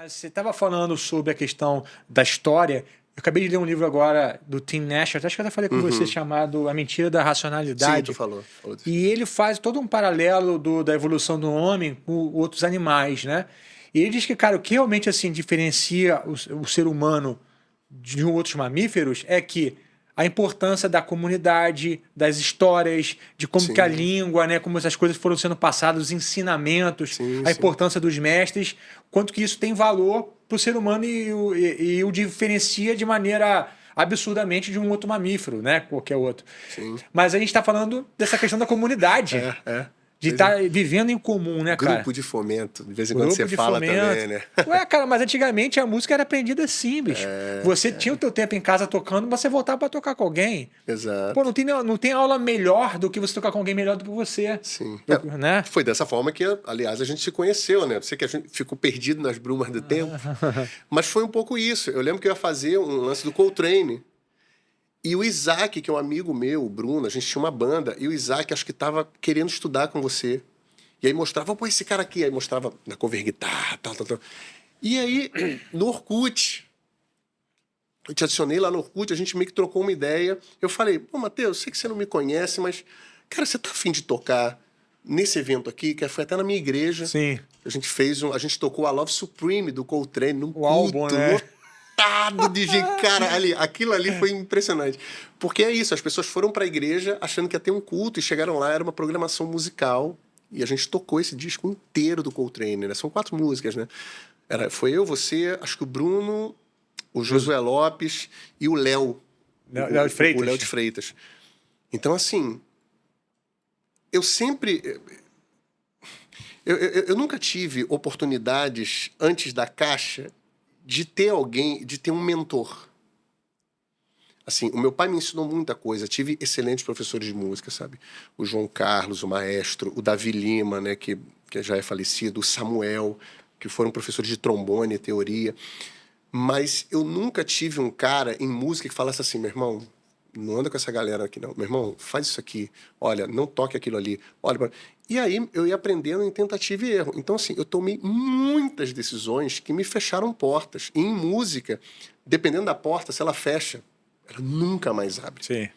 Mas você estava falando sobre a questão da história. Eu acabei de ler um livro agora do Tim Nash, acho que eu até falei com você, chamado A Mentira da Sim, Racionalidade. tu falou desse E livro. ele faz todo um paralelo da evolução do homem com outros animais, né? E ele diz que, cara, o que realmente assim diferencia o ser humano de outros mamíferos é que a importância da comunidade, das histórias, de como que a Sim, língua, né, como essas coisas foram sendo passadas, os ensinamentos, sim, a sim. importância dos mestres, quanto que isso tem valor para o ser humano e o diferencia de maneira absurdamente de um outro mamífero, né, qualquer outro. Sim. Mas a gente está falando dessa questão da comunidade, É. de Pois é. estar vivendo em comum, né, cara? Grupo de fomento. De vez em quando você Grupo de fala também, fomento. né? Ué, cara, mas antigamente a música era aprendida assim, bicho. Você tinha o teu tempo em casa tocando, mas você voltava para tocar com alguém. Pô, Exato. não tem aula melhor do que você tocar com alguém melhor do que você. Sim. Né? Foi dessa forma que, aliás, a gente se conheceu, né? Eu sei que a gente ficou perdido nas brumas do tempo, mas foi um pouco isso. Eu lembro que eu ia fazer um lance do Coltrane. E o Isaac, que é um amigo meu, o Bruno, a gente tinha uma banda, e o Isaac acho que estava querendo estudar com você. E aí mostrava, pô, esse cara aqui. Aí mostrava na cover guitarra, tal. E aí, no Orkut, eu te adicionei lá no Orkut, a gente meio que trocou uma ideia. Eu falei, pô, Matheus, sei que você não me conhece, mas, cara, você tá afim de tocar nesse evento aqui, que foi até na minha igreja. Sim. A gente tocou a Love Supreme do Coltrane num O álbum, culto né? lotado de gente. Cara, aquilo ali foi impressionante. Porque é isso, as pessoas foram pra igreja achando que ia ter um culto e chegaram lá, era uma programação musical. E a gente tocou esse disco inteiro do Coltrane, né? São 4 músicas, né? Foi eu, você, acho que o Bruno, o Josué Lopes e o Léo. Léo de Freitas. O Léo de Freitas. Então, assim, eu sempre... Eu nunca tive oportunidades antes da Caixa de ter alguém, de ter um mentor. Assim, o meu pai me ensinou muita coisa. Tive excelentes professores de música, sabe? O João Carlos, o maestro, o Davi Lima, né, que já é falecido, o Samuel, que foram professores de trombone e teoria. Mas eu nunca tive um cara em música que falasse assim, meu irmão, não anda com essa galera aqui não. Meu irmão, faz isso aqui. Olha, não toque aquilo ali. Olha, e aí eu ia aprendendo em tentativa e erro. Então, assim, eu tomei muitas decisões que me fecharam portas. E em música, dependendo da porta, se ela fecha, ela nunca mais abre. Sim.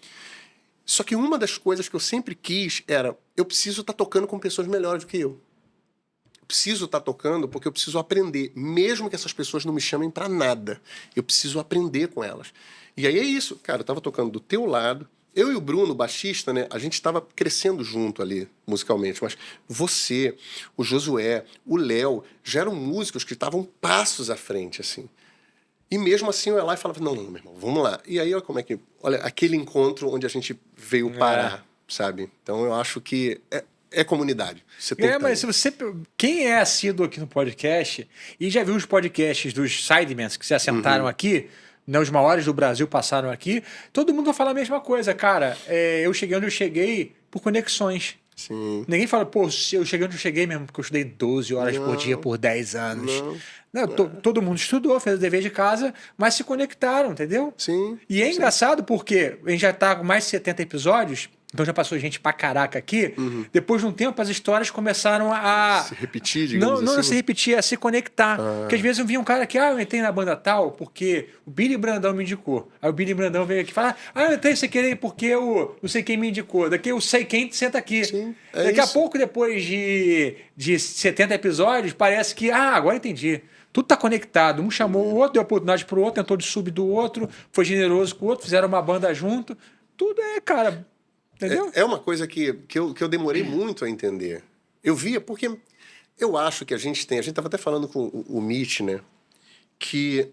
Só que uma das coisas que eu sempre quis era, eu preciso estar tocando com pessoas melhores do que eu. Eu preciso estar tocando porque eu preciso aprender, mesmo que essas pessoas não me chamem para nada. Eu preciso aprender com elas. E aí é isso, cara, eu tava tocando do teu lado. Eu e o Bruno, o baixista, né, a gente estava crescendo junto ali, musicalmente. Mas você, o Josué, o Léo, já eram músicos que estavam passos à frente, assim. E mesmo assim eu ia lá e falava, não, meu irmão, vamos lá. E aí, olha como é que... Olha, aquele encontro onde a gente veio parar, sabe? Então eu acho que é comunidade. Você tem que estar Mas se você. Quem é assíduo aqui no podcast e já viu os podcasts dos Sidemans que se assentaram aqui, né, os maiores do Brasil passaram aqui, todo mundo vai falar a mesma coisa, cara. Eu cheguei onde eu cheguei por conexões. Sim. Ninguém fala, pô, eu cheguei onde eu cheguei mesmo, porque eu estudei 12 horas por dia por 10 anos. Não, todo mundo estudou, fez o dever de casa, mas se conectaram, entendeu? Sim. E é engraçado porque a gente já tá com mais de 70 episódios, então já passou gente pra caraca aqui. Depois de um tempo, as histórias começaram a Se repetir, digamos não assim. se repetir, a se conectar. Porque às vezes eu vi um cara que, eu entrei na banda tal porque o Billy Brandão me indicou. Aí o Billy Brandão veio aqui e fala, eu entrei sem querer porque o não sei quem me indicou. Daqui eu sei quem senta aqui. Sim, Daqui a isso. pouco, depois de 70 episódios, parece que, agora entendi. Tudo tá conectado. Um chamou o outro, deu oportunidade pro outro, tentou de sub do outro, foi generoso com o outro, fizeram uma banda junto. Tudo cara... Entendeu? É uma coisa que eu demorei muito a entender. Eu via, porque eu acho que a gente estava até falando com o Mitch, né? Que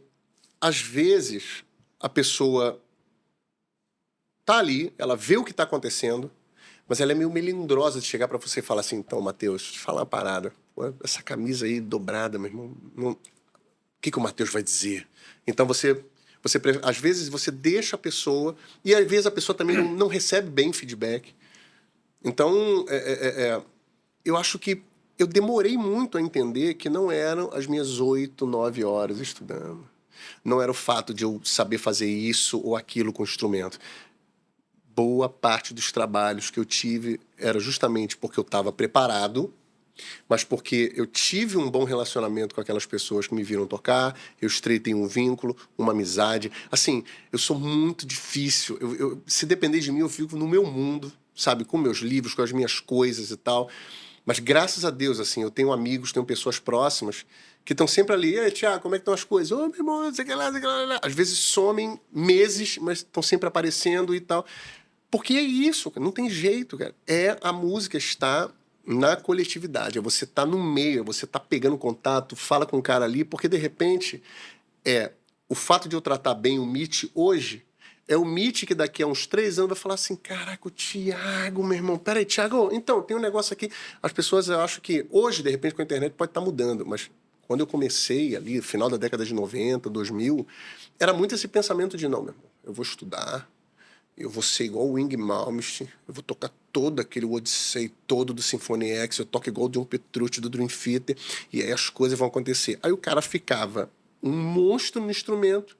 às vezes a pessoa tá ali, ela vê o que tá acontecendo, mas ela é meio melindrosa de chegar para você e falar assim, então, Matheus, deixa eu te falar uma parada. Pô, essa camisa aí dobrada, meu irmão, o que o Matheus vai dizer? Então às vezes você deixa a pessoa, e às vezes a pessoa também não recebe bem feedback. Então, eu acho que eu demorei muito a entender que não eram as minhas 8, 9 horas estudando. Não era o fato de eu saber fazer isso ou aquilo com o instrumento. Boa parte dos trabalhos que eu tive era justamente porque eu estava preparado mas porque eu tive um bom relacionamento com aquelas pessoas que me viram tocar, eu estreitei um vínculo, uma amizade. Assim, eu sou muito difícil. Se depender de mim, eu fico no meu mundo, sabe? Com meus livros, com as minhas coisas e tal. Mas graças a Deus, assim, eu tenho amigos, tenho pessoas próximas que estão sempre ali. E aí, Thiago, como é que estão as coisas? Ô, meu irmão, sei que lá, sei que lá. Às vezes somem meses, mas estão sempre aparecendo e tal. Porque é isso, cara, não tem jeito, cara. A música está na coletividade, é você tá no meio, é você tá pegando contato, fala com o cara ali, porque de repente o fato de eu tratar bem o Mitch hoje é o Mitch que daqui a uns 3 anos vai falar assim, caraca, o Thiago, meu irmão, peraí, Thiago, então, tem um negócio aqui. As pessoas, eu acho que hoje, de repente, com a internet pode estar mudando, mas quando eu comecei ali, no final da década de 90, 2000, era muito esse pensamento de, não, meu irmão, eu vou estudar, eu vou ser igual o Yngwie Malmsteen, eu vou tocar todo aquele Odyssey todo do Symphony X, eu toco igual o John Petrucci do Dream Theater, e aí as coisas vão acontecer. Aí o cara ficava um monstro no instrumento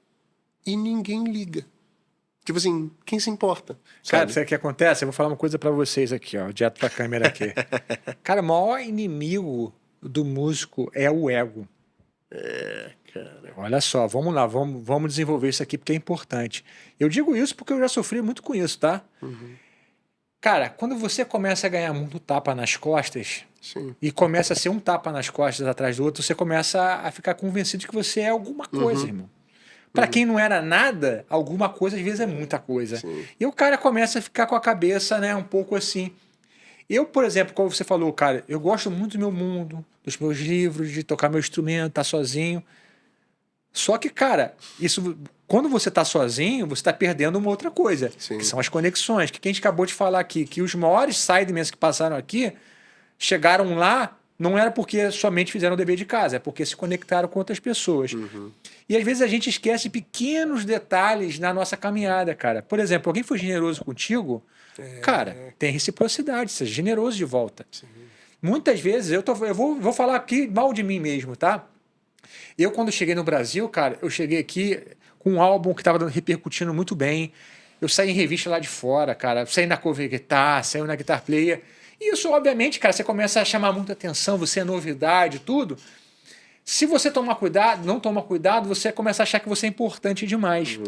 e ninguém liga. Tipo assim, quem se importa? Cara, sabe o que acontece? Eu vou falar uma coisa pra vocês aqui, ó, direto pra câmera aqui. Cara, o maior inimigo do músico é o ego. Cara. Olha só, vamos lá, vamos desenvolver isso aqui porque é importante. Eu digo isso porque eu já sofri muito com isso, tá? Cara, quando você começa a ganhar muito tapa nas costas, Sim. e começa a ser um tapa nas costas atrás do outro, você começa a ficar convencido de que você é alguma coisa, irmão. Pra quem não era nada, alguma coisa às vezes é muita coisa. Sim. E o cara começa a ficar com a cabeça, né, um pouco assim. Eu, por exemplo, como você falou, cara, eu gosto muito do meu mundo, dos meus livros, de tocar meu instrumento, estar sozinho. Só que, cara, isso, quando você está sozinho, você está perdendo uma outra coisa, Sim. que são as conexões. Que a gente acabou de falar aqui, que os maiores sidemans que passaram aqui chegaram lá, não era porque somente fizeram o dever de casa, é porque se conectaram com outras pessoas. E às vezes a gente esquece pequenos detalhes na nossa caminhada, cara. Por exemplo, alguém foi generoso contigo, cara, tem reciprocidade, seja generoso de volta. Sim. Muitas vezes, eu vou falar aqui mal de mim mesmo, tá? Eu, quando cheguei no Brasil, cara, eu cheguei aqui com um álbum que estava repercutindo muito bem. Eu saí em revista lá de fora, cara. Saí na Cover Guitar, saí na Guitar Player. E isso, obviamente, cara, você começa a chamar muita atenção, você é novidade, tudo. Se você tomar cuidado, não tomar cuidado, você começa a achar que você é importante demais.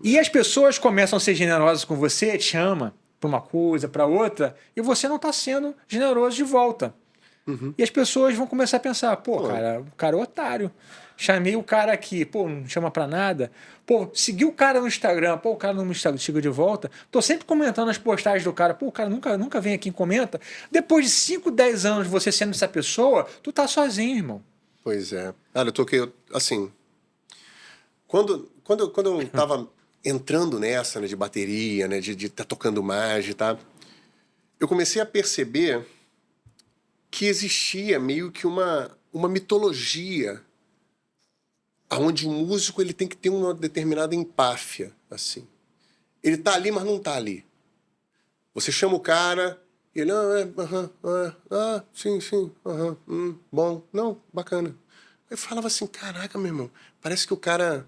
E as pessoas começam a ser generosas com você, te ama para uma coisa, para outra, e você não está sendo generoso de volta. E as pessoas vão começar a pensar, pô, cara, o cara é otário. Chamei o cara aqui, pô, não chama pra nada. Pô, segui o cara no Instagram, pô, o cara não me chega de volta. Tô sempre comentando as postagens do cara, pô, o cara nunca vem aqui e comenta. Depois de 5, 10 anos de você sendo essa pessoa, tu tá sozinho, irmão. Pois é. Cara, eu toquei, assim, quando eu tava entrando nessa, né, de bateria, né, de tá tocando mais, tá, eu comecei a perceber que existia meio que uma mitologia onde o músico ele tem que ter uma determinada empáfia, assim. Ele tá ali, mas não tá ali. Você chama o cara, ele, sim, bom, não, bacana. Eu falava assim, caraca, meu irmão, parece que o cara...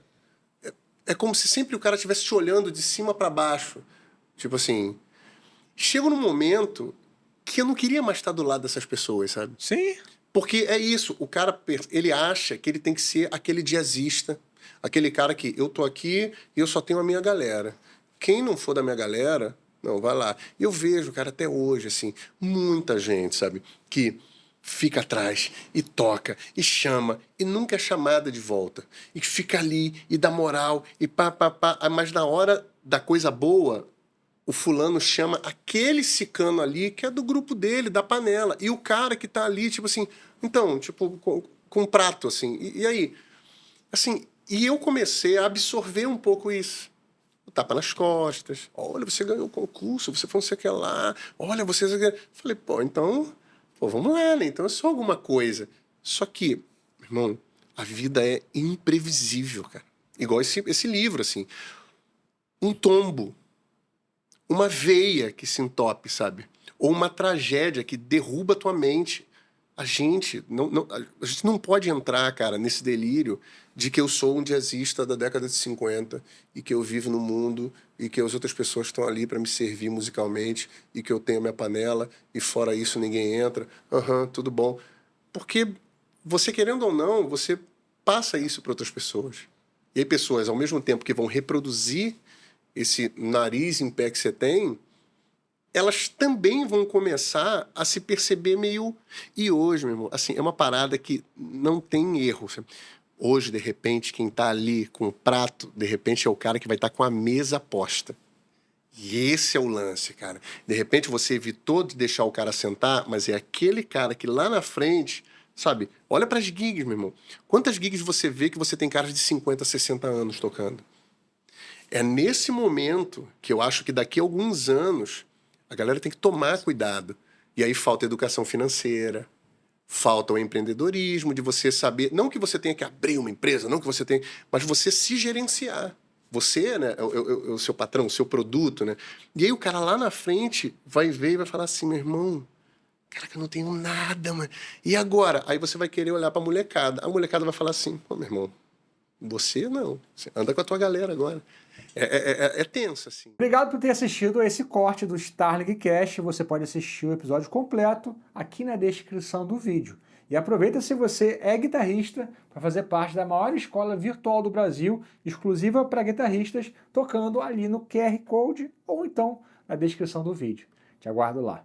É como se sempre o cara estivesse te olhando de cima para baixo. Tipo assim, chega num momento que eu não queria mais estar do lado dessas pessoas, sabe? Sim. Porque é isso, o cara, ele acha que ele tem que ser aquele jazzista, aquele cara que eu tô aqui e eu só tenho a minha galera. Quem não for da minha galera, não, vai lá. E eu vejo, cara, até hoje, assim, muita gente, sabe, que fica atrás e toca e chama e nunca é chamada de volta. E fica ali e dá moral e pá. Mas na hora da coisa boa, o fulano chama aquele cicano ali que é do grupo dele, da panela. E o cara que tá ali, tipo assim, então, tipo, com um prato, assim. E aí? Assim, e eu comecei a absorver um pouco isso. O tapa nas costas. Olha, você ganhou o concurso, você foi não sei o que lá. Olha, você... Falei, pô, então... Pô, vamos lá, né? Então é só alguma coisa. Só que, irmão, a vida é imprevisível, cara. Igual esse livro, assim. Um tombo. Uma veia que se entope, sabe? Ou uma tragédia que derruba a tua mente. A gente não pode entrar, cara, nesse delírio de que eu sou um jazzista da década de 50 e que eu vivo no mundo e que as outras pessoas estão ali para me servir musicalmente e que eu tenho minha panela e fora isso ninguém entra. Aham, tudo bom. Porque você, querendo ou não, você passa isso para outras pessoas. E aí pessoas, ao mesmo tempo que vão reproduzir esse nariz em pé que você tem, elas também vão começar a se perceber meio... E hoje, meu irmão, assim, é uma parada que não tem erro. Hoje, de repente, quem tá ali com o prato, de repente é o cara que vai estar com a mesa posta. E esse é o lance, cara. De repente você evitou de deixar o cara sentar, mas é aquele cara que lá na frente, sabe? Olha pras gigs, meu irmão. Quantas gigs você vê que você tem caras de 50, 60 anos tocando? É nesse momento que eu acho que daqui a alguns anos a galera tem que tomar cuidado. E aí falta educação financeira, falta o empreendedorismo, de você saber, não que você tenha que abrir uma empresa, não que você tenha, mas você se gerenciar. Você, né, é o seu patrão, o seu produto, né? E aí o cara lá na frente vai ver e vai falar assim, meu irmão, cara, que eu não tenho nada, mano. E agora? Aí você vai querer olhar pra molecada. A molecada vai falar assim, pô, meu irmão, você não. Você anda com a tua galera agora. É tenso, assim. Obrigado por ter assistido a esse corte do Starling Cast. Você pode assistir o episódio completo aqui na descrição do vídeo. E aproveita se você é guitarrista para fazer parte da maior escola virtual do Brasil, exclusiva para guitarristas, tocando ali no QR Code ou então na descrição do vídeo. Te aguardo lá.